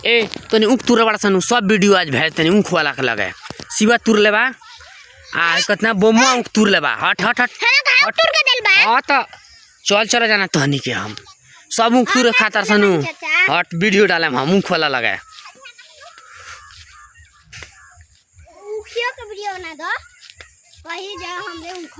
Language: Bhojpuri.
ए तनी ऊख तुरे बड़ा सनु सब वीडियो आज भेज तनी ऊख वाला के लगे सिवा तुर लेबा आ कितना बोमवा ऊख तुर लेबा हट हट हट हट तुर के देल बा हां त चल चल जाना तहनी के हम सब ऊख तुरे खातर सनु हट वीडियो डाले हम ऊख वाला लगे ऊखियो के वीडियो बना दो वही जा हम दे ऊख